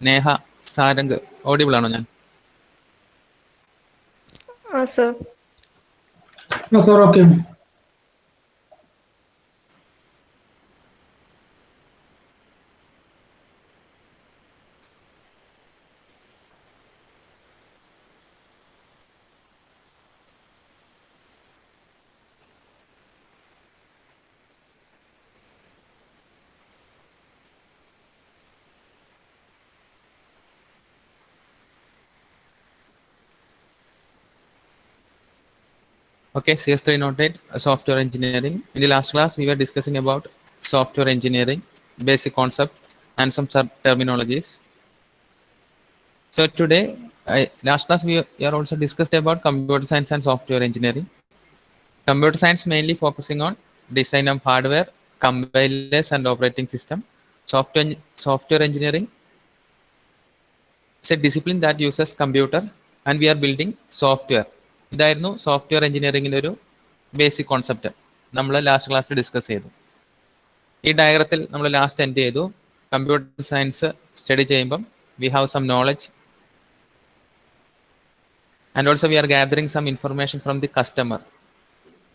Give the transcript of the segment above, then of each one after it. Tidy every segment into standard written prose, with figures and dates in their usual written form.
Neha Sarang audible ആണോ ഞാൻ? sir. No, sir, okay. Okay, CS308 software engineering. In the last class, we were discussing about software engineering, basic concept, and some terminologies. So today, last class we are also discussed about computer science and software engineering. Computer science mainly focusing on design of hardware, compilers, and operating system. Software engineering is a discipline that uses computer, and we are building software. ഇതായിരുന്നു software എഞ്ചിനീയറിംഗിൻ്റെ ഒരു basic concept നമ്മൾ last ക്ലാസ്സിൽ discuss ചെയ്തു. ഈ ഡയഗ്രത്തിൽ നമ്മൾ last end ചെയ്തു. കമ്പ്യൂട്ടർ സയൻസ് സ്റ്റഡി ചെയ്യുമ്പം we have some knowledge and also we are gathering some information from the customer,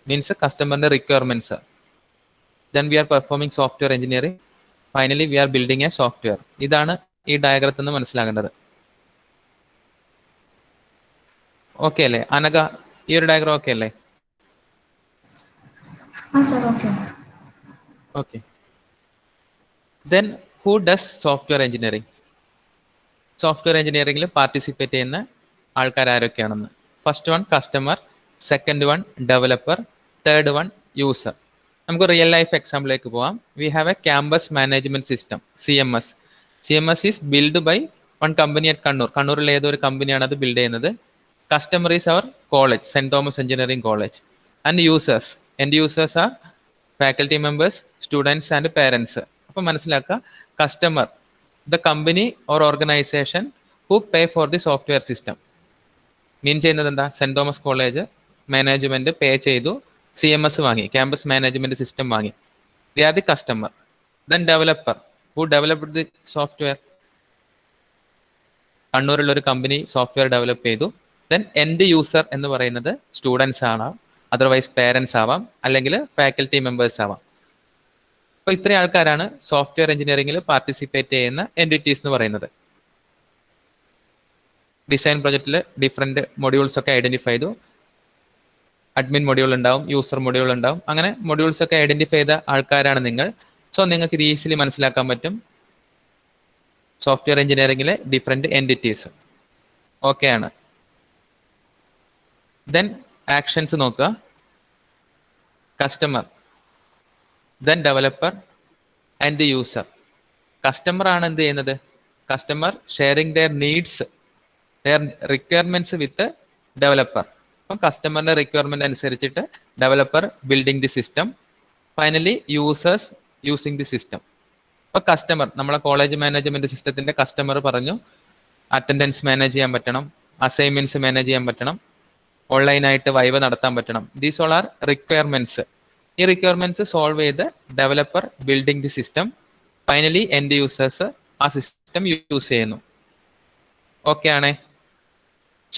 means കസ്റ്റമറിൻ്റെ requirements. Then we are performing software engineering. Finally we are building a software. ഇതാണ് ഈ ഡയഗ്രത്തിൽ നിന്ന് മനസ്സിലാകേണ്ടത്. Okay അല്ലേ അനഘ? ഈ ഒരു diagram okay അല്ലേ? Okay. Then who does software engineering? Software എഞ്ചിനീയറിംഗിൽ participate ചെയ്യുന്ന ആൾക്കാർ ആരൊക്കെയാണെന്ന്. First one customer, second one developer, third one user. നമുക്ക് റിയൽ ലൈഫ് എക്സാമ്പിളിലേക്ക് പോവാം. We have a campus management system, CMS. CMS is build by one company at Kannur. കണ്ണൂരിൽ ഏതൊരു കമ്പനിയാണ് അത് ബിൽഡ് ചെയ്യുന്നത്. Customer is our college, St. Thomas Engineering College. And users, end users are faculty members, students and parents. അപ്പോൾ മനസ്സിലാക്കുക, customer the company or organisation who pay for the software system. Mean ചെയ്യുന്നത് എന്താ? Saint Thomas College management pay ചെയ്തു, CMS വാങ്ങി, campus management system വാങ്ങി. They are the customer. Then developer who developed the software. കണ്ണൂരിലുള്ള ഒരു company software develop ചെയ്തു. Then end user എന്ന് പറയുന്നത് സ്റ്റുഡൻസ് ആവാം, അതർവൈസ് പേരൻസ് ആവാം, അല്ലെങ്കിൽ ഫാക്കൽറ്റി മെമ്പേഴ്സ് ആവാം. അപ്പോൾ ഇത്രയും ആൾക്കാരാണ് സോഫ്റ്റ്വെയർ എഞ്ചിനീയറിംഗിൽ പാർട്ടിസിപ്പേറ്റ് ചെയ്യുന്ന എൻറ്റിറ്റീസ് എന്ന് പറയുന്നത്. ഡിസൈൻ പ്രൊജക്റ്റിൽ ഡിഫറെൻറ്റ് മൊഡ്യൂൾസ് ഒക്കെ ഐഡന്റിഫൈ ചെയ്തു. അഡ്മിൻ മൊഡ്യൂൾ ഉണ്ടാവും, യൂസർ മൊഡ്യൂൾ ഉണ്ടാവും. അങ്ങനെ മൊഡ്യൂൾസ് ഒക്കെ ഐഡന്റിഫൈ ചെയ്ത ആൾക്കാരാണ് നിങ്ങൾ. സോ നിങ്ങൾക്ക് ഇത് ഈസിലി മനസ്സിലാക്കാൻ പറ്റും സോഫ്റ്റ്വെയർ എഞ്ചിനീയറിംഗിലെ ഡിഫറെൻറ്റ് എൻറ്റിറ്റീസ്. ഓക്കെ ആണ്. ദെൻ ആക്ഷൻസ് നോക്കുക. Customer, then developer and user. Customer ആണ് എന്ത് ചെയ്യുന്നത്? Customer sharing their needs, their requirements with developer. അപ്പം കസ്റ്റമറിന്റെ റിക്വയർമെന്റ് അനുസരിച്ചിട്ട് developer building the system. Finally users using the system. അപ്പോൾ കസ്റ്റമർ, നമ്മളെ കോളേജ് മാനേജ്മെന്റ് സിസ്റ്റത്തിന്റെ കസ്റ്റമർ പറഞ്ഞു അറ്റൻഡൻസ് മാനേജ് ചെയ്യാൻ പറ്റണം, അസൈൻമെന്റ്സ് മാനേജ് ചെയ്യാൻ പറ്റണം, ഓൺലൈനായിട്ട് വൈവ നടത്താൻ പറ്റണം. These all are requirements. ഈ റിക്വയർമെന്റ്സ് സോൾവ് ചെയ്ത് developer building the system. Finally end users ആ സിസ്റ്റം യൂസ് ചെയ്യുന്നു. ഓക്കെ ആണേ?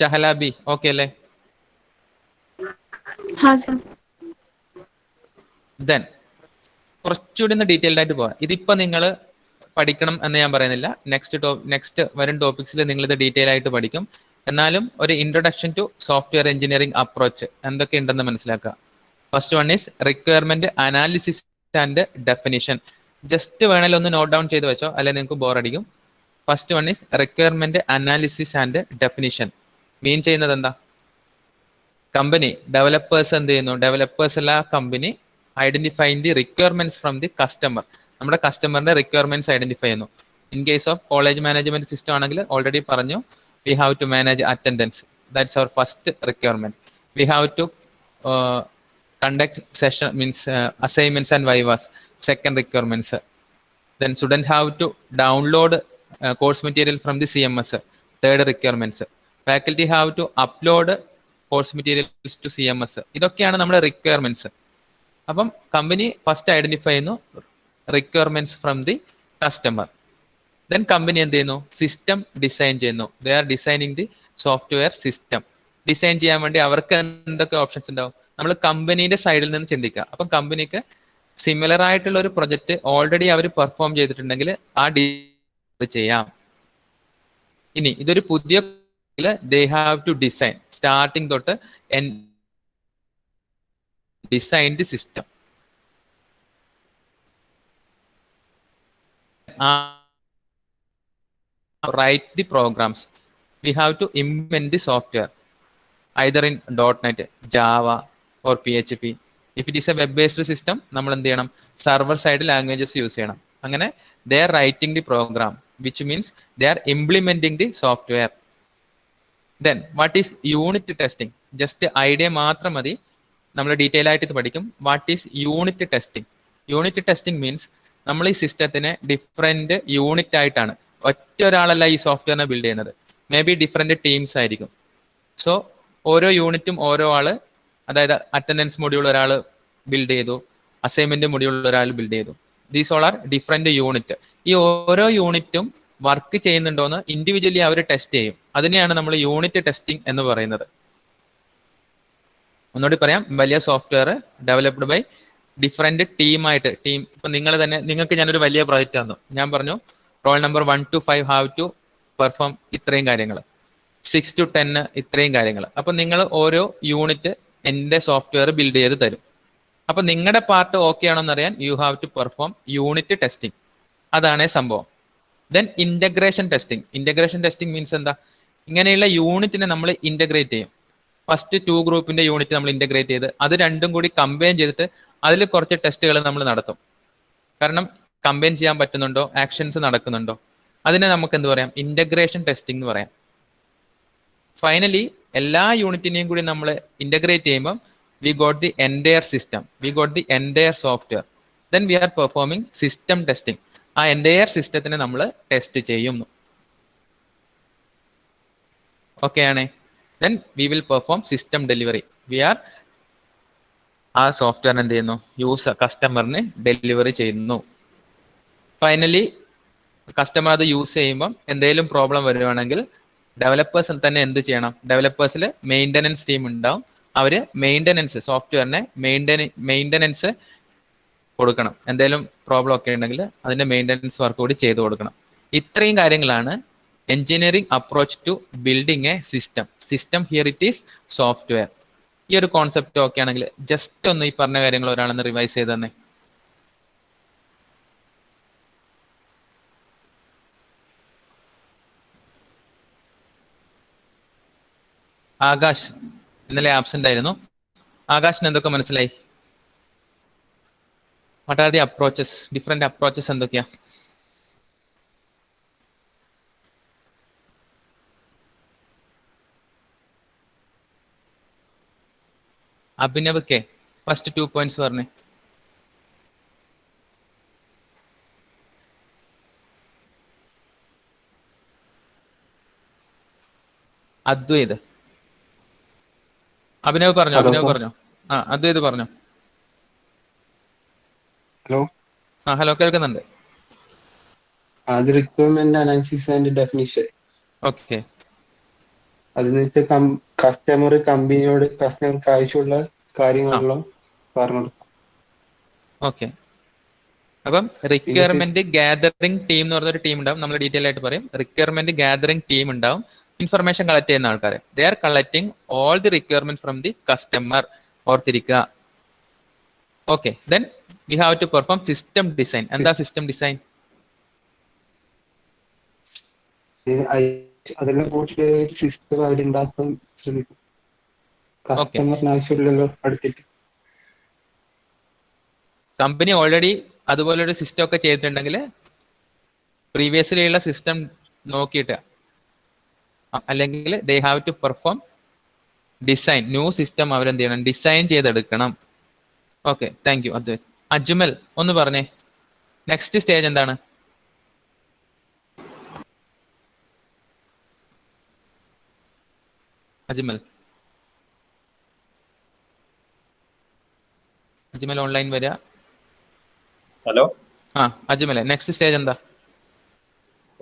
ഷഹലാബി ഓക്കെ അല്ലേ? ദെൻ കുറച്ചുകൂടി ഒന്ന് ഡീറ്റെയിൽഡ് ആയിട്ട് പോവാം. ഇതിപ്പോൾ നിങ്ങൾ പഠിക്കണം എന്ന് ഞാൻ പറയുന്നില്ല. നെക്സ്റ്റ് വരും ടോപ്പിക്സിൽ നിങ്ങൾ ഇത് ഡീറ്റെയിൽ ആയിട്ട് പഠിക്കും. എന്നാലും ഒരു introduction to software engineering approach എന്തൊക്കെ ഉണ്ടെന്ന് മനസ്സിലാക്കുക. First one is requirement analysis and definition. Just വേണമെങ്കിൽ ഒന്ന് നോട്ട് ഡൗൺ ചെയ്ത് വെച്ചോ, അല്ലെങ്കിൽ നിങ്ങൾക്ക് ബോറടിക്കും. First one is requirement analysis and definition. Mean ചെയ്യുന്നത് എന്താ? കമ്പനി ഡെവലപ്പേഴ്സ് എന്ത് ചെയ്യുന്നു? ഡെവലപ്പേഴ്സ് അല്ല company identifying the requirements from the customer. നമ്മുടെ കസ്റ്റമറിന്റെ റിക്വയർമെന്റ്സ് ഐഡന്റിഫൈ ചെയ്യുന്നു. In case of college management system ആണെങ്കിൽ ഓൾറെഡി പറഞ്ഞു, we have to manage attendance. That's our first requirement. We have to conduct session, means assignments and vivas, second requirements. Then student have to download course material from the CMS, third requirements. Faculty have to upload course materials to CMS. ഇതൊക്കെയാണ് നമ്മുടെ requirements. അപ്പം company first identify ചെയ്യുന്നു requirements from the customer. Then company എന്ത് ചെയ്യുന്നു? System design ചെയ്യുന്നു. They are designing the software system. Design ചെയ്യാൻ വേണ്ടി അവർക്ക് എന്തൊക്കെ ഓപ്ഷൻസ് ഉണ്ടാവും? നമ്മൾ കമ്പനീന്റെ സൈഡിൽ നിന്ന് ചിന്തിക്കുക. അപ്പം കമ്പനിക്ക് സിമിലർ ആയിട്ടുള്ള ഒരു പ്രൊജക്ട് ഓൾറെഡി അവർ പെർഫോം ചെയ്തിട്ടുണ്ടെങ്കിൽ ആ ചെയ്യാം. ഇനി ഇതൊരു പുതിയ they have to design starting തൊട്ട് design the system. Write the programs. We have to implement the software either in .NET, Java or PHP. If it is a web-based system, നമ്മൾ എന്ത് ചെയ്യണം? സർവർ സൈഡ് ലാംഗ്വേജസ് യൂസ് ചെയ്യണം. അങ്ങനെ they are writing the program, which means they are implementing the software. Then what is unit testing? Just idea മാത്രം മതി, നമ്മൾ detail ആയിട്ട് ഇത് പഠിക്കും. What is unit testing? Unit testing means നമ്മൾ ഈ സിസ്റ്റത്തിനെ ഡിഫറെന്റ് യൂണിറ്റ് ആയിട്ടാണ്, ഒറ്റ ഒരാളല്ല ഈ സോഫ്റ്റ്വെയറിനെ ബിൽഡ് ചെയ്യുന്നത്. മേ ബി ഡിഫറെന്റ് ടീംസ് ആയിരിക്കും. സോ ഓരോ യൂണിറ്റും ഓരോ ആള്, അതായത് അറ്റൻഡൻസ് മൊഡ്യൂൾ ഒരാൾ ബിൽഡ് ചെയ്തു, അസൈൻമെന്റ് മൊഡ്യൂൾ ഒരാൾ ബിൽഡ് ചെയ്തു. These all are different unit. ഈ ഓരോ യൂണിറ്റും വർക്ക് ചെയ്യുന്നുണ്ടോന്ന് ഇൻഡിവിജ്വലി അവർ ടെസ്റ്റ് ചെയ്യും. അതിനെയാണ് നമ്മൾ യൂണിറ്റ് ടെസ്റ്റിംഗ് എന്ന് പറയുന്നത്. ഒന്നുകൂടി പറയാം, വലിയ സോഫ്റ്റ്വെയർ ഡെവലപ്ഡ് ബൈ ഡിഫറെന്റ് ടീമായിട്ട്. ഇപ്പൊ നിങ്ങൾ തന്നെ, നിങ്ങൾക്ക് ഞാനൊരു വലിയ പ്രോജക്റ്റ് തന്നു, ഞാൻ പറഞ്ഞു role number 1 to 5 have to perform ഇത്രയും കാര്യങ്ങൾ, 6 to 10 ഇത്രയും കാര്യങ്ങൾ. അപ്പൊ നിങ്ങൾ ഓരോ യൂണിറ്റ് എന്റെ സോഫ്റ്റ്വെയർ ബിൽഡ് ചെയ്ത് തരും. അപ്പൊ നിങ്ങളുടെ പാർട്ട് ഓക്കെ ആണോന്ന് അറിയാൻ you have to perform unit testing. അതാണ് സംഭവം. Then integration testing. Integration testing means എന്താ? ഇങ്ങനെയുള്ള യൂണിറ്റിനെ നമ്മൾ ഇന്റഗ്രേറ്റ് ചെയ്യും. ഫസ്റ്റ് 2 ഗ്രൂപ്പിന്റെ യൂണിറ്റ് നമ്മൾ ഇന്റഗ്രേറ്റ് ചെയ്ത് അത് രണ്ടും കൂടി കമ്പൈൻ ചെയ്തിട്ട് അതിൽ കുറച്ച് ടെസ്റ്റുകൾ നമ്മൾ നടത്തും. കാരണം കമ്പൈൻ ചെയ്യാൻ പറ്റുന്നുണ്ടോ, ആക്ഷൻസ് നടക്കുന്നുണ്ടോ, അതിനെ നമുക്ക് എന്ത് പറയാം? ഇന്റഗ്രേഷൻ ടെസ്റ്റിംഗ് എന്ന് പറയാം. ഫൈനലി എല്ലാ യൂണിറ്റിനെയും കൂടി നമ്മൾ ഇന്റഗ്രേറ്റ് ചെയ്യുമ്പോൾ we got the entire system, we got the entire software. Then we are performing system testing. ആ എൻറ്റയർ സിസ്റ്റത്തിനെ നമ്മൾ ടെസ്റ്റ് ചെയ്യുന്നു. ഓക്കെ ആണേ? Then we will perform system delivery. We are ആ സോഫ്റ്റ്വെയർ എന്ത് ചെയ്യുന്നു? കസ്റ്റമറിന് ഡെലിവറി ചെയ്യുന്നു. ഫൈനലി കസ്റ്റമർ അത് യൂസ് ചെയ്യുമ്പം എന്തെങ്കിലും പ്രോബ്ലം വരുവാണെങ്കിൽ ഡെവലപ്പേഴ്സ് തന്നെ എന്ത് ചെയ്യണം? ഡെവലപ്പേഴ്സിൽ മെയിൻ്റനൻസ് ടീം ഉണ്ടാവും. അവര് മെയിൻ്റനൻസ്, സോഫ്റ്റ്വെയറിനെ മെയിൻ്റനൻസ് കൊടുക്കണം. എന്തെങ്കിലും പ്രോബ്ലം ഒക്കെ ഉണ്ടെങ്കിൽ അതിന്റെ മെയിൻ്റനൻസ് വർക്ക് കൂടി ചെയ്തു കൊടുക്കണം. ഇത്രയും കാര്യങ്ങളാണ് engineering approach to building a system. System here it is software. ഈ ഒരു കോൺസെപ്റ്റ് ഓക്കെ ആണെങ്കിൽ ജസ്റ്റ് ഒന്ന് ഈ പറഞ്ഞ കാര്യങ്ങൾ ഒരാളൊന്ന് റിവൈസ് ചെയ്ത് തന്നെ. ആകാശ് ഇന്നലെ ആബ്സെന്റ് ആയിരുന്നു. ആകാശിന് എന്തൊക്കെ മനസ്സിലായി? What are the approaches? Different approaches എന്തൊക്കെയാ? അഭിനവ് കെ ഫസ്റ്റ് 2 points പറഞ്ഞേ. അദ്വൈത്. അഭിനവ് പറഞ്ഞോ, അഭിനവ് പറഞ്ഞോ. ആ അദ്വൈത് പറഞ്ഞോ. ഹലോ. ആ ഹലോ, കേൾക്കുന്നുണ്ട്. അത് requirement analysis and definition. Okay. അതിനകത്ത് കസ്റ്റമർക്ക് ആവശ്യമുള്ള കാര്യങ്ങളെല്ലാം പറഞ്ഞു. ഓക്കെ. അപ്പം റിക്വയർമെന്റ് ഗാദറിംഗ് ടീം എന്ന് പറഞ്ഞൊരു ടീം ഉണ്ടാവും. നമ്മൾ ഡീറ്റെയിൽ ആയിട്ട് പറയും. റിക്വയർമെന്റ് ഗാദറിംഗ് ടീം ഉണ്ടാവും. ഇൻഫർമേഷൻ കളക്ട് ചെയ്യുന്ന ആൾക്കാരെ. They are collecting all the requirement from the customer. ഓർത്തിരിക്കുക. Okay. Then we have to perform system design. എന്താ സിസ്റ്റം ഡിസൈൻ? അതെല്ലാം കൂട്ടി സിസ്റ്റം അവരുണ്ടാക്കാൻ ശ്രമിക്കും. കസ്റ്റമറിന് ആവശ്യമുള്ളല്ലോ അടുത്തിട്ട്. കമ്പനി ഓൾറെഡി അതുപോലൊരു സിസ്റ്റം ഒക്കെ ചെയ്തിട്ടുണ്ടെങ്കിൽ പ്രീവിയസ്ലി ഉള്ള സിസ്റ്റം നോക്കിയിട്ട്, അല്ലെങ്കിൽ they have to perform design. New system അവരെന്ത് ചെയ്യണം? ഡിസൈൻ ചെയ്തെടുക്കണം. Okay, thank you Advaith. Ajmal ഒന്ന് പറഞ്ഞേ, നെക്സ്റ്റ് സ്റ്റേജ് എന്താണ്? അജ്മൽ ഓൺലൈൻ വരിക. ഹലോ. ആ അജ്മൽ, നെക്സ്റ്റ് സ്റ്റേജ് എന്താ?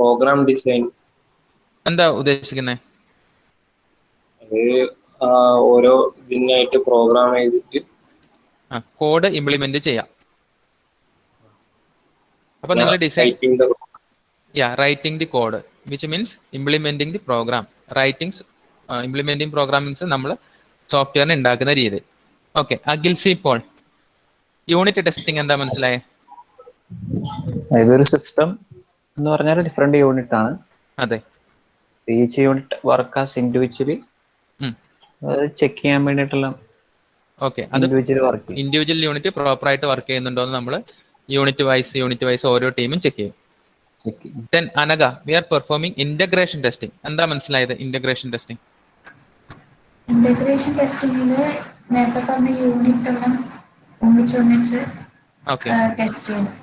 Program design. എന്താ ഉദ്ദേശിക്കുന്നത്? അത് ഓരോ ഇതിനായിട്ട് പ്രോഗ്രാം ചെയ്തിട്ട് കോഡ് ഇംപ്ലിമെന്റ് ചെയ്യാം. അപ്പൊ നിങ്ങൾ design writing the code, which means implementing the program. Implementing program means നമ്മൾ സോഫ്റ്റ്വെയറിന് ഉണ്ടാക്കുന്ന രീതി. Okay, Akhil C Paul, unit testing എന്താ മനസ്സിലായേ? ഇതൊരു സിസ്റ്റം എന്ന് പറഞ്ഞാൽ ഡിഫറെന്റ് യൂണിറ്റ് ആണ്. അതെ, each unit work as individually check ചെയ്യാൻ വേണ്ടിയിട്ടുള്ള. ഓക്കെ, അത് ഇൻഡിവിജ്വൽ യൂണിറ്റ് പ്രോപ്പർ ആയിട്ട് വർക്ക് ചെയ്യുന്നുണ്ടോ എന്ന് നമ്മൾ യൂണിറ്റ് വൈസ് ഓരോ ടീമും ചെക്ക് ചെയ്യും. Then Anaga, we are performing integration testing. എന്താ മനസ്സിലായത് ഇന്റഗ്രേഷൻ ടെസ്റ്റിംഗ്? ഇന്റഗ്രേഷൻ ടെസ്റ്റിംഗില് നേരത്തെ പറഞ്ഞ യൂണിറ്റ് എല്ലാം ഒന്നിച്ച് ടെസ്റ്റ് ചെയ്യണം.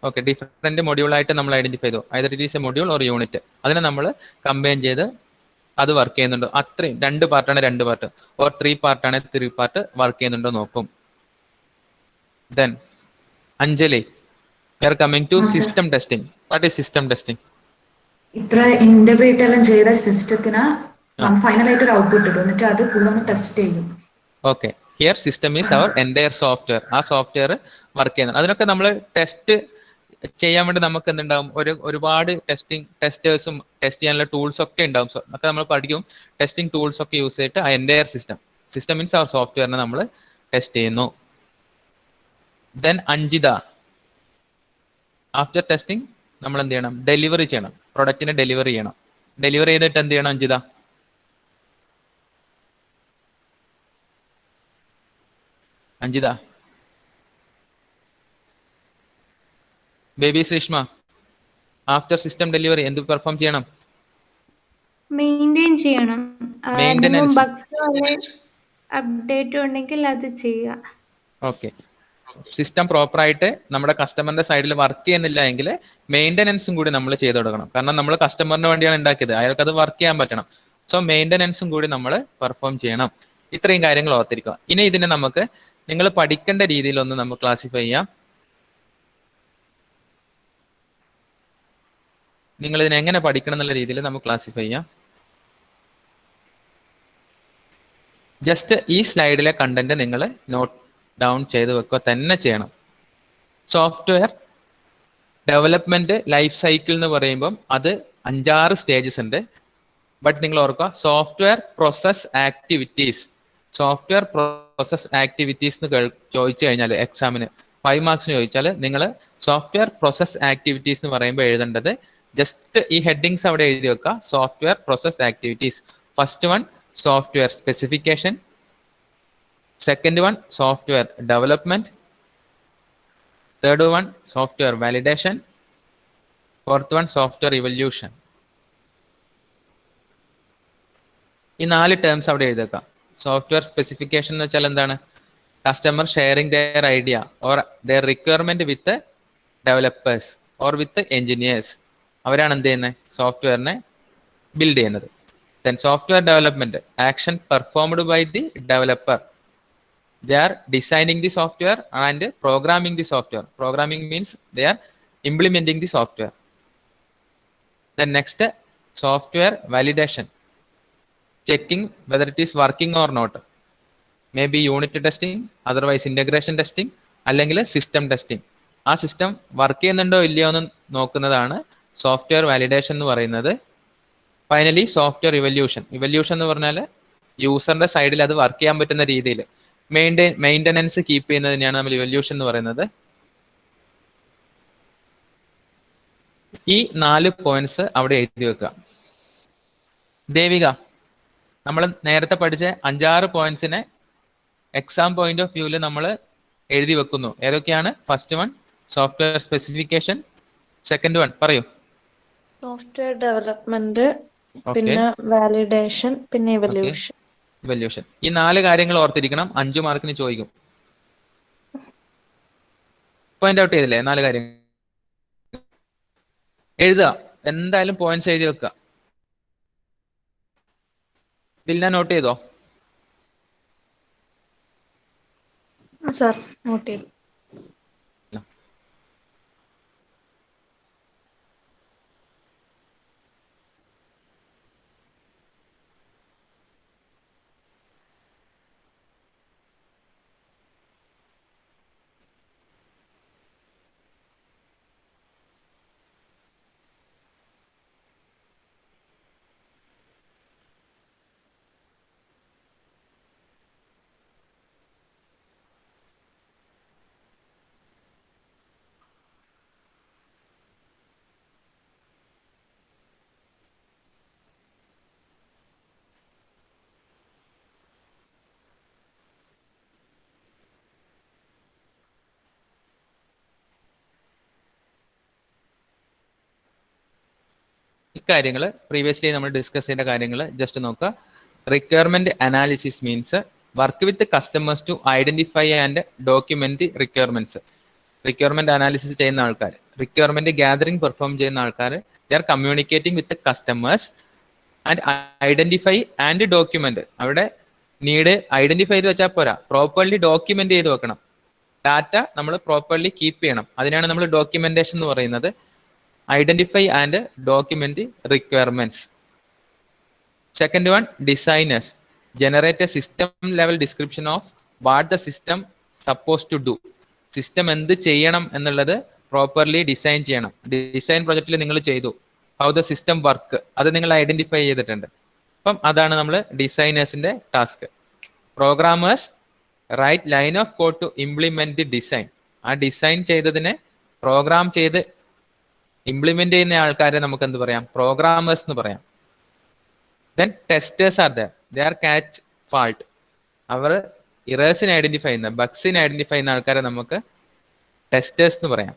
ഓക്കെ, ഡിഫറെന്റ് മൊഡ്യൂൾ ആയിട്ട് നമ്മൾ ഐഡന്റിഫൈ ചെയ്തു, either it is A module or unit. അതിനെ നമ്മൾ കമ്പൈൻ ചെയ്ത് അത് വർക്ക് ചെയ്യുന്നുണ്ടോ, അത്രയും 2 പാർട്ടാണ് 2 പാർട്ട്, ഓർ 3 പാർട്ടാണ് 3 പാർട്ട് വർക്ക് ചെയ്യുന്നുണ്ടോ നോക്കും. Then Anjali, we are coming to system testing. What is system testing? ഇത്ര ഇന്റഗ്രേറ്റ് എല്ലാം ചെയ്ത സിസ്റ്റത്തിന് ഫൈനൽ ആയിട്ട് ഒരു ഔട്ട്പുട്ട് ഇടും, എന്നിട്ട് അത് ഫുള്ളൊന്ന് ടെസ്റ്റ് ചെയ്യും. Okay, here system is our entire software. ആ സോഫ്റ്റ്വെയർ വർക്ക് ചെയ്യുന്നത്. അതിനൊക്കെ നമ്മൾ ടെസ്റ്റ് ചെയ്യാൻ വേണ്ടി നമുക്ക് എന്തുണ്ടാവും, ഒരുപാട് ടെസ്റ്റേഴ്സും ടെസ്റ്റ് ചെയ്യാനുള്ള ടൂൾസ് ഒക്കെ ഉണ്ടാവും. ഒക്കെ നമ്മൾ പഠിക്കും. ടെസ്റ്റിംഗ് ടൂൾസ് ഒക്കെ യൂസ് ചെയ്തിട്ട് ആ എൻറ്റയർ സിസ്റ്റം മീൻസ് ആ സോഫ്റ്റ്വെയറിനെ നമ്മൾ ടെസ്റ്റ് ചെയ്യുന്നു. ദെൻ അഞ്ജിത, ആഫ്റ്റർ ടെസ്റ്റിംഗ് നമ്മൾ എന്ത് ചെയ്യണം? ഡെലിവറി ചെയ്യണം, പ്രൊഡക്റ്റിനെ ഡെലിവറി ചെയ്യണം. ഡെലിവറി ചെയ്തിട്ട് എന്ത് ചെയ്യണം Anjitha? Anjitha, baby Sreeshma, after system delivery എന്ത് പെർഫോം ചെയ്യണം? മെയിൻറ്റെയിൻ ചെയ്യണം. മെയിൻ്റെനൻസ്, അപ്ഡേറ്റ് ഉണ്ടെങ്കിൽ അത് ചെയ്യുക. ഓക്കെ, സിസ്റ്റം പ്രോപ്പർ ആയിട്ട് നമ്മുടെ കസ്റ്റമറിന്റെ സൈഡിൽ വർക്ക് ചെയ്യുന്നില്ല എങ്കിൽ മെയിൻ്റെനൻസും കൂടി നമ്മൾ ചെയ്ത് കൊടുക്കണം. കാരണം നമ്മൾ കസ്റ്റമറിന് വേണ്ടിയാണ് ഉണ്ടാക്കിയത്, അയാൾക്ക് അത് വർക്ക് ചെയ്യാൻ പറ്റണം. സോ മെയിൻ്റെനൻസും കൂടി നമ്മൾ പെർഫോം ചെയ്യണം. ഇത്രയും കാര്യങ്ങൾ ഓർത്തിരിക്കുക. ഇനി ഇതിനെ നമുക്ക് നിങ്ങൾ പഠിക്കേണ്ട രീതിയിലൊന്ന് നമുക്ക് ക്ലാസിഫൈ ചെയ്യാം. നിങ്ങൾ ഇതിനെ എങ്ങനെ പഠിക്കണം എന്നുള്ള രീതിയിൽ നമുക്ക് ക്ലാസിഫൈ ചെയ്യാം. ജസ്റ്റ് ഈ സ്ലൈഡിലെ കണ്ടന്റ് നിങ്ങൾ നോട്ട് ഡൗൺ ചെയ്ത് വെക്കുക തന്നെ ചെയ്യണം. സോഫ്റ്റ്വെയർ ഡെവലപ്മെന്റ് ലൈഫ് സൈക്കിൾ എന്ന് പറയുമ്പം അത് 5-6 സ്റ്റേജസ് ഉണ്ട്. ബട്ട് നിങ്ങൾ ഓർക്കുക, സോഫ്റ്റ്വെയർ പ്രോസസ് ആക്ടിവിറ്റീസ് എന്ന് ചോദിച്ചു കഴിഞ്ഞാൽ എക്സാമിന് 5 മാർക്സിന് ചോദിച്ചാൽ നിങ്ങൾ സോഫ്റ്റ്വെയർ പ്രോസസ് ആക്ടിവിറ്റീസ് എന്ന് പറയുമ്പോൾ എഴുതേണ്ടത് ജസ്റ്റ് ഈ ഹെഡിങ്സ് അവിടെ എഴുതി വെക്കുക. Software process activities. First one software specification, second one software development, third one software validation, fourth one software evolution. ഈ 4 ടേംസ് അവിടെ എഴുതേക്കാം. സോഫ്റ്റ്വെയർ സ്പെസിഫിക്കേഷൻ എന്ന് വെച്ചാൽ എന്താണ്? Customer sharing their idea or their requirement with developers or with engineers. അവരാണ് എന്ത് ചെയ്യുന്നത്? സോഫ്റ്റ്വെയറിനെ build ചെയ്യുന്നത്. Then software development, action performed by the developer. They are designing the software and programming the software. Programming means they are implementing the software. Then next, software validation, checking whether it is working or not. Maybe unit testing, otherwise integration testing, അല്ലെങ്കിൽ system testing. ആ system work ചെയ്യുന്നുണ്ടോ ഇല്ലയോ എന്ന് നോക്കുന്നതാണ് software validation എന്ന് പറയുന്നത്. Finally software evolution എന്ന് പറഞ്ഞാൽ യൂസറിന്റെ സൈഡിൽ അത് വർക്ക് ചെയ്യാൻ പറ്റുന്ന രീതിയിൽ മെയിൻ്റെനൻസ് കീപ്പ് ചെയ്യുന്നതിനെയാണ് നമ്മൾ ഇവല്യൂഷൻ എന്ന് പറയുന്നത്. ഈ 4 പോയിന്റ്സ് അവിടെ എഴുതി വെക്കുക. ദേവിക, നമ്മൾ നേരത്തെ പഠിച്ച 5-6 പോയിന്റ്സിനെ എക്സാം പോയിന്റ് ഓഫ് വ്യൂവിൽ നമ്മൾ എഴുതി വെക്കുന്നു. ഏതൊക്കെയാണ്? First one software specification, second one പറയൂ. സോഫ്റ്റ്വെയർ ഡെവലപ്മെന്റ്, പിന്നെ വാലിഡേഷൻ, പിന്നെ ഇവല്യൂഷൻ. ഈ 4 കാര്യങ്ങൾ ഓർത്തിരിക്കണം. 5 മാർക്കിന് ചോദിക്കും. പോയിന്റ് ഔട്ട് ചെയ്തില്ലേ? 4 കാര്യങ്ങൾ എഴുതുക. എന്തായാലും പോയിന്റ്സ് എഴുതി വെക്കുക. ഇതിൽ ഞാൻ നോട്ട് ചെയ്തോ? സാർ നോട്ട് ചെയ്തു. കാര്യങ്ങൾ പ്രീവിയസ്ലി നമ്മൾ ഡിസ്കസ് ചെയ്ത കാര്യങ്ങൾ ജസ്റ്റ് നോക്കുക. Requirement analysis means work with customers to identify and document the requirements. Requirement analysis ചെയ്യുന്ന ആൾക്കാർ, റിക്വയർമെന്റ് ഗ്യാതറിംഗ് പെർഫോം ചെയ്യുന്ന ആൾക്കാർ, they are communicating with customers and identify and document. അവിടെ നീഡ് ഐഡന്റിഫൈ ചെയ്ത് വെച്ചാൽ പോരാ, പ്രോപ്പർലി ഡോക്യുമെന്റ് ചെയ്ത് വെക്കണം. ഡാറ്റ നമ്മൾ പ്രോപ്പർലി കീപ്പ് ചെയ്യണം. അതിനാണ് നമ്മൾ ഡോക്യുമെന്റേഷൻ എന്ന് പറയുന്നത്. Identify and document the requirements. Second one, designers generate a system level description of what the system suppose to do. System എന്ത് ചെയ്യണം എന്നുള്ളത് പ്രോപ്പർലി ഡിസൈൻ ചെയ്യണം. ഡിസൈൻ പ്രൊജക്റ്റിൽ നിങ്ങൾ ചെയ്തു, ഹൗ ദ സിസ്റ്റം വർക്ക്, അത് നിങ്ങൾ ഐഡന്റിഫൈ ചെയ്തിട്ടുണ്ട്. അപ്പം അതാണ് നമ്മൾ ഡിസൈനേഴ്സിന്റെ task. Programmers write line of code to implement the design. ആ ഡിസൈൻ ചെയ്തതിനെ പ്രോഗ്രാം ചെയ്ത് ഇംപ്ലിമെന്റ് ചെയ്യുന്ന ആൾക്കാരെ നമുക്ക് എന്ത് പറയാം? പ്രോഗ്രാമേഴ്സ് എന്ന് പറയാം. Then testers are there, they are catch fault. അവർ ഇറേഴ്സിനെ ഐഡന്റിഫൈ ചെയ്യുന്ന, ബഗ്സിനെ ഐഡന്റിഫൈ ചെയ്യുന്ന ആൾക്കാരെ നമുക്ക് ടെസ്റ്റേഴ്സ് എന്ന് പറയാം.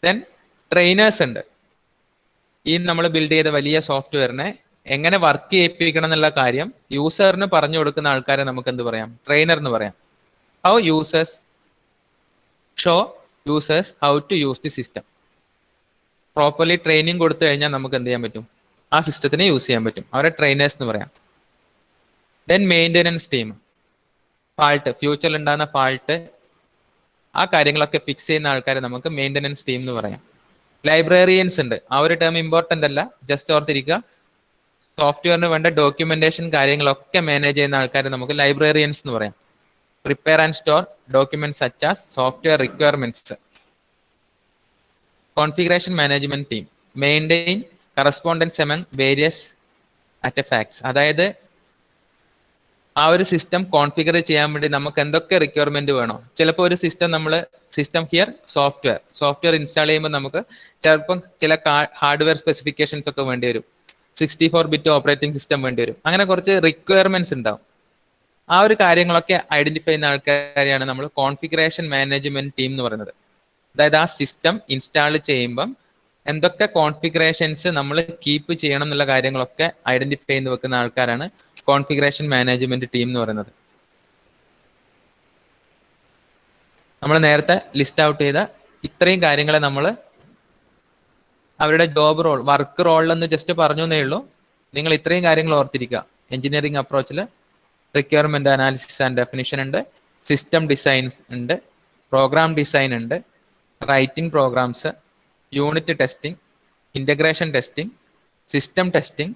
ദെൻ ട്രെയിനേഴ്സ് ഉണ്ട്. ഈ നമ്മൾ ബിൽഡ് ചെയ്ത വലിയ സോഫ്റ്റ്വെയറിനെ എങ്ങനെ വർക്ക് ചെയ്യിപ്പിക്കണം എന്നുള്ള കാര്യം യൂസറിന് പറഞ്ഞു കൊടുക്കുന്ന ആൾക്കാരെ നമുക്ക് എന്ത് പറയാം? ട്രെയിനർ എന്ന് പറയാം. How users show users how to use the system. Properly training കൊടുത്തു കഴിഞ്ഞാൽ നമുക്ക് എന്ത് ചെയ്യാൻ പറ്റും? ആ സിസ്റ്റത്തിനെ യൂസ് ചെയ്യാൻ പറ്റും. അവരെ ട്രെയിനേഴ്സ് എന്ന് പറയാം. ദെൻ മെയിൻ്റെനൻസ് ടീം, ഫാൾട്ട്, ഫ്യൂച്ചറിൽ ഉണ്ടാകുന്ന ഫാൾട്ട്, ആ കാര്യങ്ങളൊക്കെ ഫിക്സ് ചെയ്യുന്ന ആൾക്കാരെ നമുക്ക് മെയിൻ്റെനൻസ് ടീം എന്ന് പറയാം. ലൈബ്രറിയൻസ് ഉണ്ട്. ആ ഒരു ടേം ഇമ്പോർട്ടൻ്റ് അല്ല, ജസ്റ്റ് ഓർത്തിരിക്കുക. സോഫ്റ്റ്വെയറിന് വേണ്ട ഡോക്യുമെന്റേഷൻ കാര്യങ്ങളൊക്കെ മാനേജ് ചെയ്യുന്ന ആൾക്കാരെ നമുക്ക് ലൈബ്രറിയൻസ് എന്ന് പറയാം. Prepare and store documents such as software requirements. Configuration management team maintain correspondence among various artefacts. അതായത് ആ ഒരു സിസ്റ്റം കോൺഫിഗർ ചെയ്യാൻ വേണ്ടി നമുക്ക് എന്തൊക്കെ റിക്വയർമെന്റ് വേണോ. ചിലപ്പോൾ ഒരു സിസ്റ്റം നമ്മൾ സിസ്റ്റം ഹിയർ സോഫ്റ്റ്വെയർ ഇൻസ്റ്റാൾ ചെയ്യുമ്പോൾ നമുക്ക് ചിലപ്പം ചില ഹാർഡ്വെയർ സ്പെസിഫിക്കേഷൻസ് ഒക്കെ വേണ്ടി വരും. 64-ബിറ്റ് ഓപ്പറേറ്റിംഗ് സിസ്റ്റം വേണ്ടി വരും. അങ്ങനെ കുറച്ച് റിക്വയർമെന്റ്സ് ഉണ്ടാവും. ആ ഒരു കാര്യങ്ങളൊക്കെ ഐഡന്റിഫൈ ചെയ്യുന്ന ആൾക്കാരെയാണ് നമ്മൾ കോൺഫിഗറേഷൻ മാനേജ്മെന്റ് ടീം എന്ന് പറയുന്നത്. അതായത് ആ സിസ്റ്റം ഇൻസ്റ്റാൾ ചെയ്യുമ്പം എന്തൊക്കെ കോൺഫിഗറേഷൻസ് നമ്മൾ കീപ്പ് ചെയ്യണം എന്നുള്ള കാര്യങ്ങളൊക്കെ ഐഡന്റിഫൈ ചെയ്ത് വെക്കുന്ന ആൾക്കാരാണ് കോൺഫിഗറേഷൻ മാനേജ്മെന്റ് ടീം എന്ന് പറയുന്നത്. നമ്മൾ നേരത്തെ ലിസ്റ്റ് ഔട്ട് ചെയ്ത ഇത്രയും കാര്യങ്ങളെ നമ്മൾ അവരുടെ ജോബ് റോൾ, വർക്ക് റോളിലെന്ന് ജസ്റ്റ് പറഞ്ഞു എന്നേ ഉള്ളൂ. നിങ്ങൾ ഇത്രയും കാര്യങ്ങൾ ഓർത്തിരിക്കുക. എഞ്ചിനീയറിംഗ് അപ്രോച്ചിൽ റിക്വയർമെന്റ് അനാലിസിസ് ആൻഡ് ഡെഫിനിഷൻ ഉണ്ട്, സിസ്റ്റം ഡിസൈൻസ് ഉണ്ട്, പ്രോഗ്രാം ഡിസൈൻ ഉണ്ട്, writing programs, unit testing, integration testing, system testing,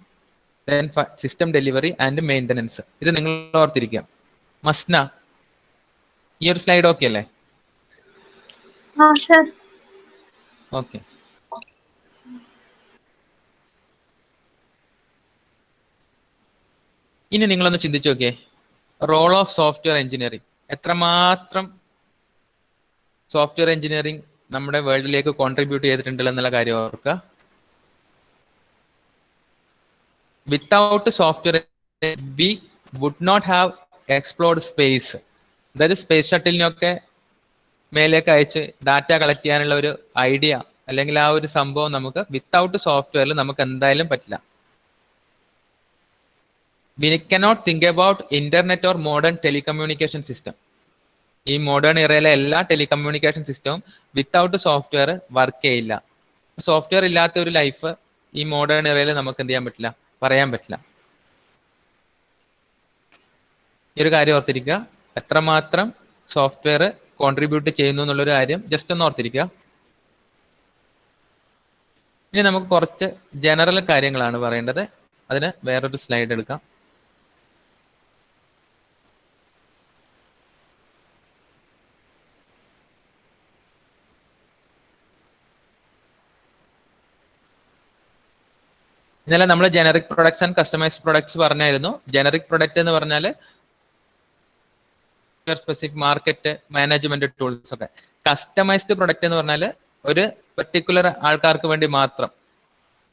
then system delivery and maintenance. ഇത് നിങ്ങൾ ഓർത്തിരിക്കുക. മസ്ന, ഈ ഒരു സ്ലൈഡ് ഓക്കെ അല്ലേ? ഓക്കെ. ഇനി നിങ്ങളൊന്ന് ചിന്തിച്ചു നോക്കിയേ, റോൾ ഓഫ് സോഫ്റ്റ്വെയർ എഞ്ചിനീയറിംഗ്. എത്രമാത്രം സോഫ്റ്റ്വെയർ എഞ്ചിനീയറിംഗ് നമ്മുടെ വേൾഡിലേക്ക് കോൺട്രിബ്യൂട്ട് ചെയ്തിട്ടുണ്ടല്ലോ എന്നുള്ള കാര്യം ഓർക്കുക. Without software we would not have explored space. അതായത് സ്പേസ് ഷട്ടിലിനൊക്കെ മേലേക്ക് അയച്ച് ഡാറ്റ കളക്ട് ചെയ്യാനുള്ള ഒരു ഐഡിയ അല്ലെങ്കിൽ ആ ഒരു സംഭവം നമുക്ക് വിത്തൗട്ട് സോഫ്റ്റ്വെയറിൽ നമുക്ക് എന്തായാലും പറ്റില്ല. We cannot think about internet or modern telecommunication system. ഈ മോഡേൺ ഇറയിലെ എല്ലാ ടെലികമ്മ്യൂണിക്കേഷൻ സിസ്റ്റവും വിത്തൗട്ട് സോഫ്റ്റ്വെയർ വർക്ക് ചെയ്യില്ല. സോഫ്റ്റ്വെയർ ഇല്ലാത്ത ഒരു ലൈഫ് ഈ മോഡേൺ ഇറയിൽ നമുക്ക് എന്ത് ചെയ്യാൻ പറ്റില്ല, പറയാൻ പറ്റില്ല. ഈ ഒരു കാര്യം ഓർത്തിരിക്കുക. എത്രമാത്രം സോഫ്റ്റ്വെയർ കോൺട്രിബ്യൂട്ട് ചെയ്യുന്നു എന്നുള്ളൊരു കാര്യം ജസ്റ്റ് ഒന്ന് ഓർത്തിരിക്കുക. ഇനി നമുക്ക് കുറച്ച് ജനറൽ കാര്യങ്ങളാണ് പറയേണ്ടത്. അതിന് വേറൊരു സ്ലൈഡ് എടുക്കാം. ഇന്നലെ നമ്മൾ generic products and customized products പറഞ്ഞായിരുന്നു. ജനറിക് പ്രൊഡക്റ്റ് എന്ന് പറഞ്ഞാൽ സ്പെസിഫിക് മാർക്കറ്റ് മാനേജ്മെന്റ് ടൂൾസ് ഒക്കെ. കസ്റ്റമൈസ്ഡ് പ്രൊഡക്റ്റ് എന്ന് പറഞ്ഞാൽ ഒരു പെർട്ടിക്കുലർ ആൾക്കാർക്ക് വേണ്ടി മാത്രം.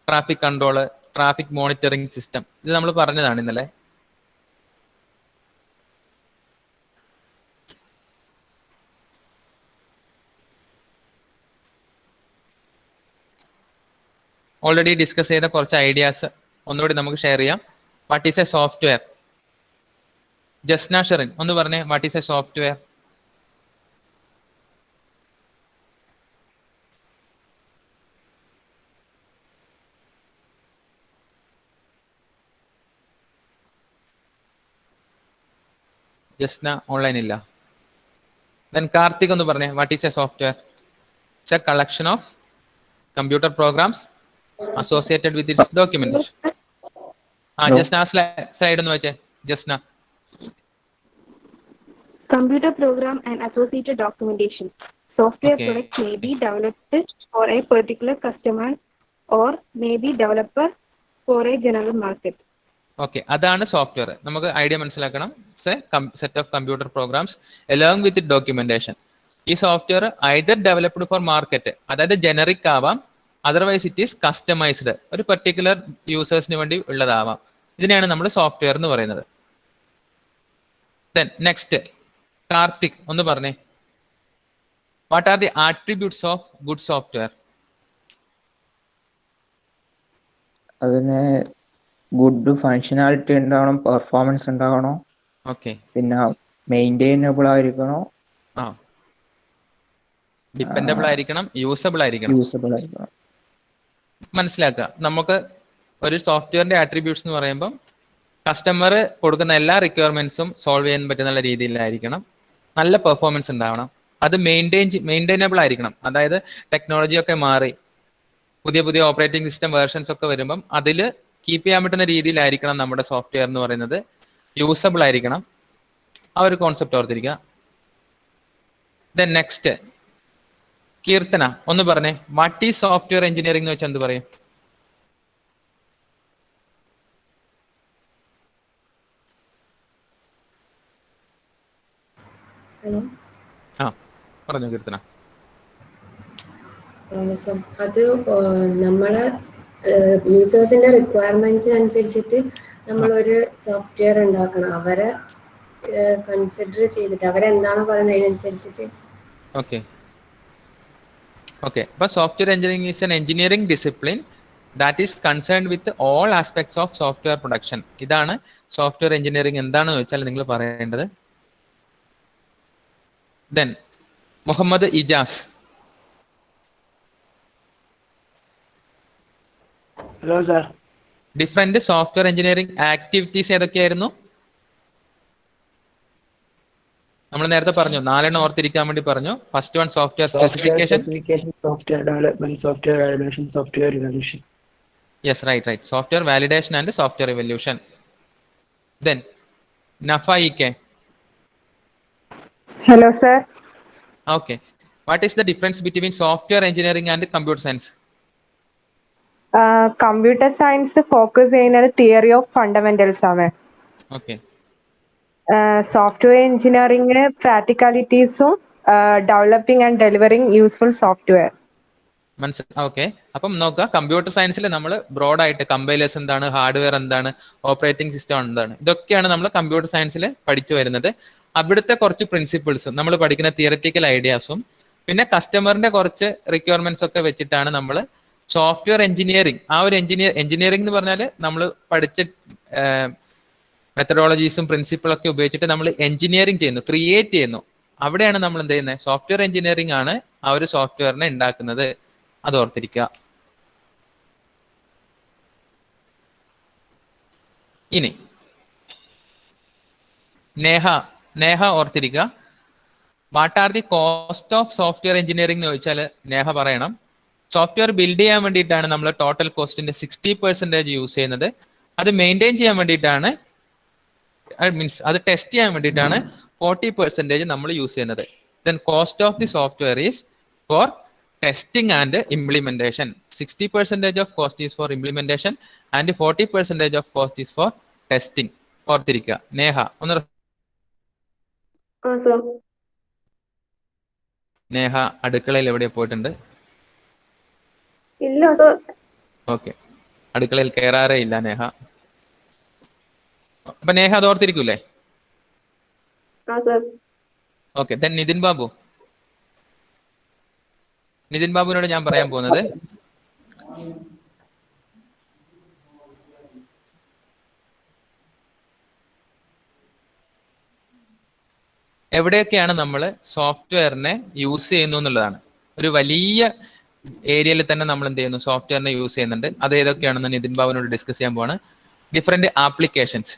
Traffic control, traffic monitoring system, ഇത് നമ്മൾ പറഞ്ഞതാണ് ഇന്നലെ. ഓൾറെഡി ഡിസ്കസ് ചെയ്ത കുറച്ച് ഐഡിയാസ് ഒന്നുകൂടി നമുക്ക് ഷെയർ ചെയ്യാം. What is A software? Jasna Sherin ഒന്ന് പറഞ്ഞേ, what is A software? Jasna online ഇല്ല. ദെൻ കാർത്തിക് ഒന്ന് പറഞ്ഞേ, what is A software? It's A collection of computer programmes associated with its documentation. Jasna slide ഒന്ന് വെച്ചേ. Jasna. Computer program and associated documentation. Software products may be developed for a particular customer or may be developed for a general market. Okay, അതാണ് software. നമുക്ക് idea മനസ്സിലാക്കണം. It's a set of computer programs along with documentation. ഈ software either developed for market, അതായത് generic ആവാം, otherwise it is customised, ഒരു particular യൂസേഴ്സിന് വേണ്ടി ഉള്ളതാവാം. ഇതിനെയാണ് നമ്മൾ സോഫ്റ്റ്വെയർ എന്ന് പറയുന്നത്. ദെൻ നെക്സ്റ്റ് കാർത്തിക് ഒന്ന് പറഞ്ഞേ, what are the attributes of good software? അതിന് ഗുഡ് ഫങ്ഷനാലിറ്റി ഉണ്ടാവണം, പെർഫോമൻസ് ഉണ്ടാവണം, ഓക്കെ, പിന്നെ മെയിൻറ്റൈനബിൾ ആയിരിക്കണം, ഡിപ്പെൻഡബിൾ ആയിരിക്കണം, യൂസബിൾ ആയിരിക്കണം. യൂസബിൾ ആയിരിക്കണം. മനസ്സിലാക്കുക, നമുക്ക് ഒരു സോഫ്റ്റ്വെയറിന്റെ ആട്രിബ്യൂട്ട്സ് എന്ന് പറയുമ്പോൾ കസ്റ്റമർ കൊടുക്കുന്ന എല്ലാ റിക്വയർമെന്റ്സും സോൾവ് ചെയ്യാൻ പറ്റുന്ന രീതിയിലായിരിക്കണം, നല്ല പെർഫോമൻസ് ഉണ്ടാവണം, അത് മെയിൻറ്റൈനബിൾ ആയിരിക്കണം. അതായത് ടെക്നോളജി ഒക്കെ മാറി പുതിയ പുതിയ ഓപ്പറേറ്റിംഗ് സിസ്റ്റം വേർഷൻസ് ഒക്കെ വരുമ്പം അതിൽ കീപ്പ് ചെയ്യാൻ പറ്റുന്ന രീതിയിലായിരിക്കണം നമ്മുടെ സോഫ്റ്റ്വെയർ എന്ന് പറയുന്നത്. യൂസബിൾ ആയിരിക്കണം. ആ ഒരു കോൺസെപ്റ്റ് ഓർത്തിരിക്കുക. ദെൻ നെക്സ്റ്റ് കീർത്തന ഒന്ന് പറഞ്ഞേ, വാട്ട് ഈസ് സോഫ്റ്റ്വെയർ എഞ്ചിനീയറിംഗ് എന്ന് വെച്ചാൽ എന്ത് പറയും? ഹലോ, ആ പറഞ്ഞു കീർത്തന. അത് നമ്മളെ യൂസേഴ്സിന്റെ റിക്വയർമെന്റ്സിനനുസരിച്ചിട്ട് നമ്മളൊരു സോഫ്റ്റ്വെയർ ഉണ്ടാക്കണം. അവരെ കൺസിഡർ ചെയ്തിട്ട് അവരെന്താണോ പറയുന്നത് അതിനനുസരിച്ചിട്ട്. ഓക്കെ ഓക്കെ, അപ്പോൾ software engineering is an engineering discipline that is concerned with all aspects of software production. ഇതാണ് സോഫ്റ്റ്വെയർ എഞ്ചിനീയറിംഗ്. എന്താണെന്ന് വെച്ചാൽ നിങ്ങൾ പറയേണ്ടത്. ദെൻ Muhammad Ijas. Hello sir. Different software engineering activities ഏതൊക്കെയായിരുന്നു? നമ്മൾ നേരത്തെ പറഞ്ഞു, 4 ഓർത്തിരിക്കാൻ വേണ്ടി പറഞ്ഞു. First one software specification, software development, software validation, software evaluation. Yes, right. Software validation and software evaluation. Then നഫായിക്കെ. Hello, sir. Okay. What is the difference between software engineering and computer science? Computer science focus ചെയ്യുന്നത് theory of fundamentals ആണ്. Okay. Software engineering പ്രാക്ടിക്കാലിറ്റീസും developing and delivering useful software. Okay, അപ്പം നോക്കുക, computer സയൻസിൽ നമ്മൾ ബ്രോഡായിട്ട് compilers എന്താണ്, ഹാർഡ്വെയർ എന്താണ്, ഓപ്പറേറ്റിംഗ് സിസ്റ്റം എന്താണ്, ഇതൊക്കെയാണ് നമ്മൾ കമ്പ്യൂട്ടർ സയൻസിൽ പഠിച്ചു വരുന്നത്. അവിടുത്തെ കുറച്ച് പ്രിൻസിപ്പിൾസും നമ്മൾ പഠിക്കുന്ന തിയററ്റിക്കൽ ഐഡിയാസും പിന്നെ കസ്റ്റമറിന്റെ കുറച്ച് റിക്വയർമെന്റ്സ് ഒക്കെ വെച്ചിട്ടാണ് നമ്മൾ സോഫ്റ്റ്വെയർ എഞ്ചിനീയറിംഗ്. ആ ഒരു എഞ്ചിനീയറിംഗ് എന്ന് പറഞ്ഞാൽ നമ്മൾ പഠിച്ച മെത്തഡോളജീസും പ്രിൻസിപ്പിളൊക്കെ ഉപയോഗിച്ചിട്ട് നമ്മൾ എഞ്ചിനീയറിംഗ് ചെയ്യുന്നു, ക്രിയേറ്റ് ചെയ്യുന്നു. അവിടെയാണ് നമ്മൾ എന്ത് ചെയ്യുന്നത്? സോഫ്റ്റ്വെയർ എഞ്ചിനീയറിംഗ് ആണ് ആ ഒരു സോഫ്റ്റ്വെയറിനെ ഉണ്ടാക്കുന്നത്. അത് ഓർത്തിരിക്കുക. ഇനി നേഹ ഓർത്തിരിക്കുക. What are the cost of software engineering എന്ന് ചോദിച്ചാൽ നേഹ പറയണം, സോഫ്റ്റ്വെയർ ബിൽഡ് ചെയ്യാൻ വേണ്ടിയിട്ടാണ് നമ്മൾ ടോട്ടൽ കോസ്റ്റിന്റെ 60% യൂസ് ചെയ്യുന്നത്. അത് മെയിൻറ്റെയിൻ ചെയ്യാൻ വേണ്ടിയിട്ടാണ്, മീൻസ് അത് ടെസ്റ്റ് ചെയ്യാൻ വേണ്ടിയിട്ടാണ് 40% നമ്മൾ യൂസ് ചെയ്യുന്നത്. Then cost of the software is four testing and implementation. 60% of cost is four implementation and 40% of cost is four testing. ഓർത്തിരിക്കുക. നേഹ ഒന്ന്. നേഹ അടുക്കളയിൽ എവിടെയോ പോയിട്ടുണ്ട്? ഇല്ല സർ. ഓക്കെ, അടുക്കളയിൽ കയറാറേ ഇല്ല നേഹ. അപ്പൊ നേഹ അത് ഓർത്തിരിക്കൂലേ? ഓക്കെ. ദെൻ നിതിൻ ബാബുവിനോട് ഞാൻ പറയാൻ പോകുന്നത്, എവിടെയൊക്കെയാണ് നമ്മൾ സോഫ്റ്റ്വെയറിനെ യൂസ് ചെയ്യുന്നു എന്നുള്ളതാണ്. ഒരു വലിയ ഏരിയയിൽ തന്നെ നമ്മൾ എന്ത് ചെയ്യുന്നു, സോഫ്റ്റ്വെയറിനെ യൂസ് ചെയ്യുന്നുണ്ട്. അത് ഏതൊക്കെയാണെന്ന് നിതിൻ ബാബുവിനോട് ഡിസ്കസ് ചെയ്യാൻ പോവാണ്. Different applications,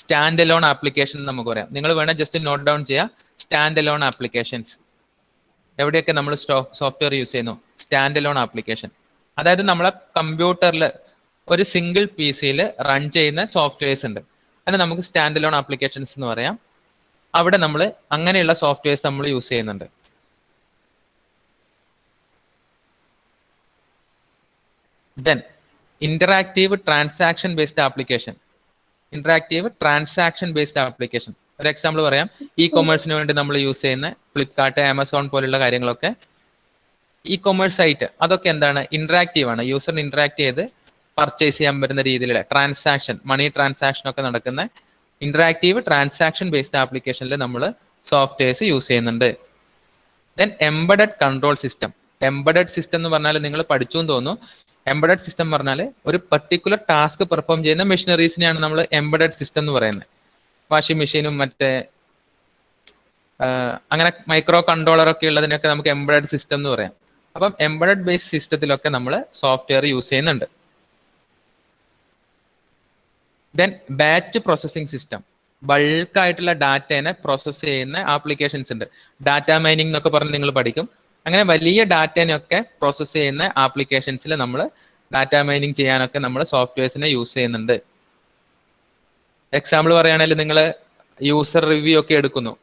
stand alone application നമുക്ക് പറയാം. നിങ്ങൾ വേണേൽ ജസ്റ്റ് നോട്ട് ഡൗൺ ചെയ്യുക. സ്റ്റാൻഡ് അലോൺ ആപ്ലിക്കേഷൻസ് എവിടെയൊക്കെ നമ്മൾ സോഫ്റ്റ്വെയർ യൂസ് ചെയ്യുന്നു. സ്റ്റാൻഡ് അലോൺ ആപ്ലിക്കേഷൻ അതായത് നമ്മളെ കമ്പ്യൂട്ടറിൽ ഒരു സിംഗിൾ പി സിയിൽ റൺ ചെയ്യുന്ന സോഫ്റ്റ്വെയർസ് ഉണ്ട്. അതിന് നമുക്ക് സ്റ്റാൻഡ് അലോൺ ആപ്ലിക്കേഷൻസ് എന്ന് പറയാം. അവിടെ നമ്മൾ അങ്ങനെയുള്ള സോഫ്റ്റ്വെയർസ് നമ്മൾ യൂസ് ചെയ്യുന്നുണ്ട്. Then interactive transaction based application. Interactive transaction based application ഒരു എക്സാമ്പിൾ പറയാം. ഇ കൊമേഴ്സിന് വേണ്ടി നമ്മൾ യൂസ് ചെയ്യുന്ന ഫ്ലിപ്കാർട്ട്, ആമസോൺ പോലുള്ള കാര്യങ്ങളൊക്കെ ഇ കൊമേഴ്സ് സൈറ്റ്, അതൊക്കെ എന്താണ്, ഇന്ററാക്റ്റീവ് ആണ്. യൂസറിന് ഇന്ററാക്ട് ചെയ്ത് പർച്ചേസ് ചെയ്യാൻ പറ്റുന്ന രീതിയിലുള്ള ട്രാൻസാക്ഷൻ, മണി ട്രാൻസാക്ഷൻ ഒക്കെ നടക്കുന്ന ഇന്ററാക്റ്റീവ് ട്രാൻസാക്ഷൻ ബേസ്ഡ് ആപ്ലിക്കേഷനിൽ നമ്മൾ സോഫ്റ്റ്വെയർസ് യൂസ് ചെയ്യുന്നുണ്ട്. Then embedded control system. Embedded system എന്ന് പറഞ്ഞാൽ നിങ്ങൾ പഠിച്ചു എന്ന് തോന്നുന്നു. എംബഡഡ് സിസ്റ്റം പറഞ്ഞാൽ ഒരു പർട്ടിക്കുലർ ടാസ്ക് പെർഫോം ചെയ്യുന്ന മെഷീനറീസിനെയാണ് നമ്മൾ എംബഡഡ് സിസ്റ്റം എന്ന് പറയുന്നത്. വാഷിംഗ് മെഷീനും മറ്റേ അങ്ങനെ മൈക്രോ കൺട്രോളർ ഒക്കെ ഉള്ളതിനൊക്കെ നമുക്ക് എംബഡഡ് സിസ്റ്റം എന്ന് പറയാം. അപ്പം എംബഡഡ് ബേസ്ഡ് സിസ്റ്റത്തിലൊക്കെ നമ്മൾ സോഫ്റ്റ്വെയർ യൂസ് ചെയ്യുന്നുണ്ട്. Then batch processing system. ബൾക്കായിട്ടുള്ള ഡാറ്റേനെ പ്രോസസ്സ് ചെയ്യുന്ന ആപ്ലിക്കേഷൻസ് ഉണ്ട്. ഡാറ്റ മൈനിങ് എന്നൊക്കെ പറഞ്ഞ് നിങ്ങൾ പഠിക്കും. അങ്ങനെ വലിയ ഡാറ്റേനെയൊക്കെ പ്രോസസ്സ് ചെയ്യുന്ന ആപ്ലിക്കേഷൻസിൽ നമ്മൾ ഡാറ്റ മൈനിങ് ചെയ്യാനൊക്കെ നമ്മൾ സോഫ്റ്റ്വെയർസിനെ യൂസ് ചെയ്യുന്നുണ്ട്. എക്സാമ്പിൾ പറയുകയാണെങ്കിൽ നിങ്ങൾ യൂസർ റിവ്യൂ ഒക്കെ എടുക്കുന്നു.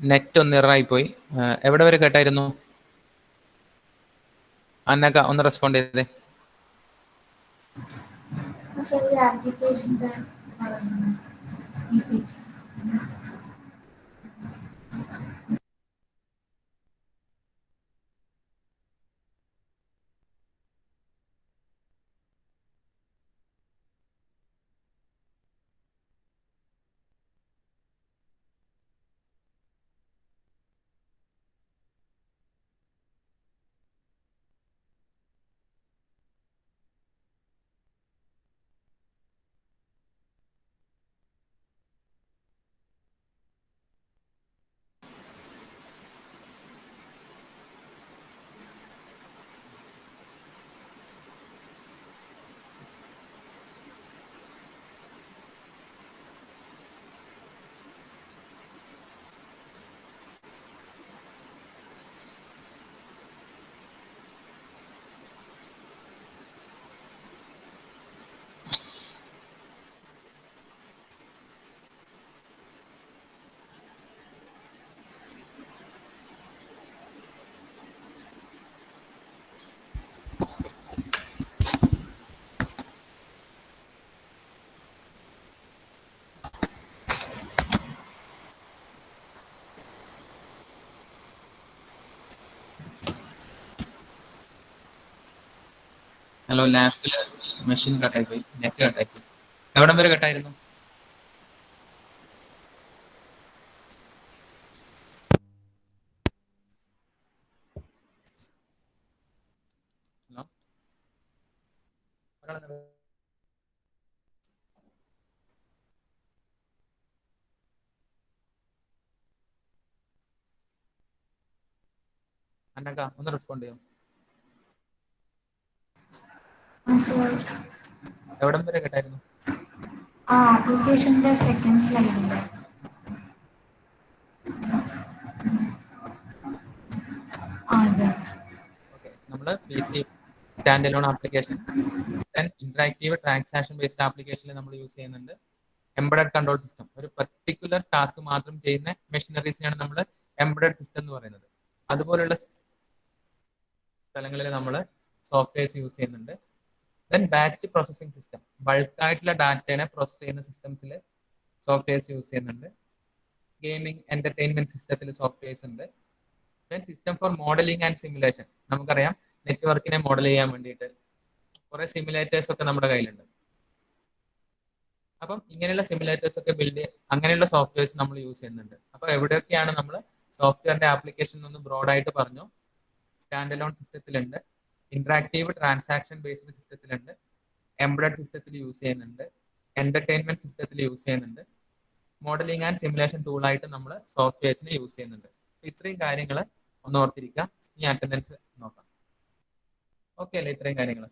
നെറ്റ് ഒന്ന് ഇററായി പോയി. എവിടെ വരെ കേട്ടായിരുന്നു? അന്നക ഒന്ന് റെസ്പോണ്ട് ചെയ്തേ. ആപ്ലിക്കേഷന്റെ ഹലോ, ലാപ്പിൽ മെഷീൻ കട്ടായി പോയി, നെറ്റ് കട്ടായി പോയി. എവിടം വരെ കട്ടായിരുന്നു? ഹലോ, അന്നക്ക ഒന്ന് റെസ്പോണ്ട് ചെയ്യും. എവിടം വരെ കേട്ടായിരുന്നു? ആപ്ലിക്കേഷന്റെ സെക്കൻഡ് സ്ലൈഡില് അതെ. ഓക്കെ, നമ്മള് PC stand alone application, interactive transaction based ആപ്ലിക്കേഷനിൽ നമ്മൾ യൂസ് ചെയ്യുന്നുണ്ട് എംബഡഡ് കൺട്രോൾ സിസ്റ്റം. ഒരു പർട്ടിക്കുലർ ടാസ്ക് മാത്രം ചെയ്യുന്ന മെഷീനറീസിനാണ് നമ്മൾ എംബഡഡ് സിസ്റ്റം എന്ന് പറയുന്നത്. അതുപോലുള്ള സ്ഥലങ്ങളിൽ നമ്മൾ സോഫ്റ്റ്വെയർസ് യൂസ് ചെയ്യുന്നുണ്ട്. ദെൻ ബാച്ച് പ്രോസസ്സിംഗ് സിസ്റ്റം, ബൾക്കായിട്ടുള്ള ഡാറ്റയെ പ്രോസസ് ചെയ്യുന്ന സിസ്റ്റംസിൽ സോഫ്റ്റ്വെയർസ് യൂസ് ചെയ്യുന്നുണ്ട്. ഗെയിമിംഗ് എന്റർടൈൻമെന്റ് സിസ്റ്റത്തിൽ സോഫ്റ്റ്വെയർസ് ഉണ്ട്. Then system for modelling and simulation, നമുക്കറിയാം നെറ്റ്വർക്കിനെ മോഡൽ ചെയ്യാൻ വേണ്ടിയിട്ട് കുറെ സിമുലേറ്റേഴ്സ് ഒക്കെ നമ്മുടെ കയ്യിലുണ്ട്. അപ്പം ഇങ്ങനെയുള്ള സിമുലേറ്റേഴ്സ് ഒക്കെ ബിൽഡ് അങ്ങനെയുള്ള സോഫ്റ്റ്വെയർസ് നമ്മൾ യൂസ് ചെയ്യുന്നുണ്ട്. അപ്പൊ എവിടെയൊക്കെയാണ് നമ്മൾ സോഫ്റ്റ്വെയറിന്റെ ആപ്ലിക്കേഷൻ ഒന്ന് ബ്രോഡായിട്ട് പറഞ്ഞു. സ്റ്റാൻഡ് അലോൺ സിസ്റ്റത്തിലുണ്ട്, ഇന്ററാക്റ്റീവ് ട്രാൻസാക്ഷൻ ബേസ്ഡ് സിസ്റ്റത്തിലുണ്ട്, എംബഡഡ് സിസ്റ്റത്തിൽ യൂസ് ചെയ്യുന്നുണ്ട്, എന്റർടൈൻമെന്റ് സിസ്റ്റത്തിൽ യൂസ് ചെയ്യുന്നുണ്ട്, മോഡലിംഗ് ആൻഡ് സിമുലേഷൻ ടൂളായിട്ട് നമ്മൾ സോഫ്റ്റ്വെയർസിനെ യൂസ് ചെയ്യുന്നുണ്ട്. ഇത്രയും കാര്യങ്ങൾ ഒന്ന് ഓർത്തിരിക്കുക. ഈ അറ്റൻഡൻസ് നോക്കാം. ഓക്കെ അല്ലേ? ഇത്രയും കാര്യങ്ങൾ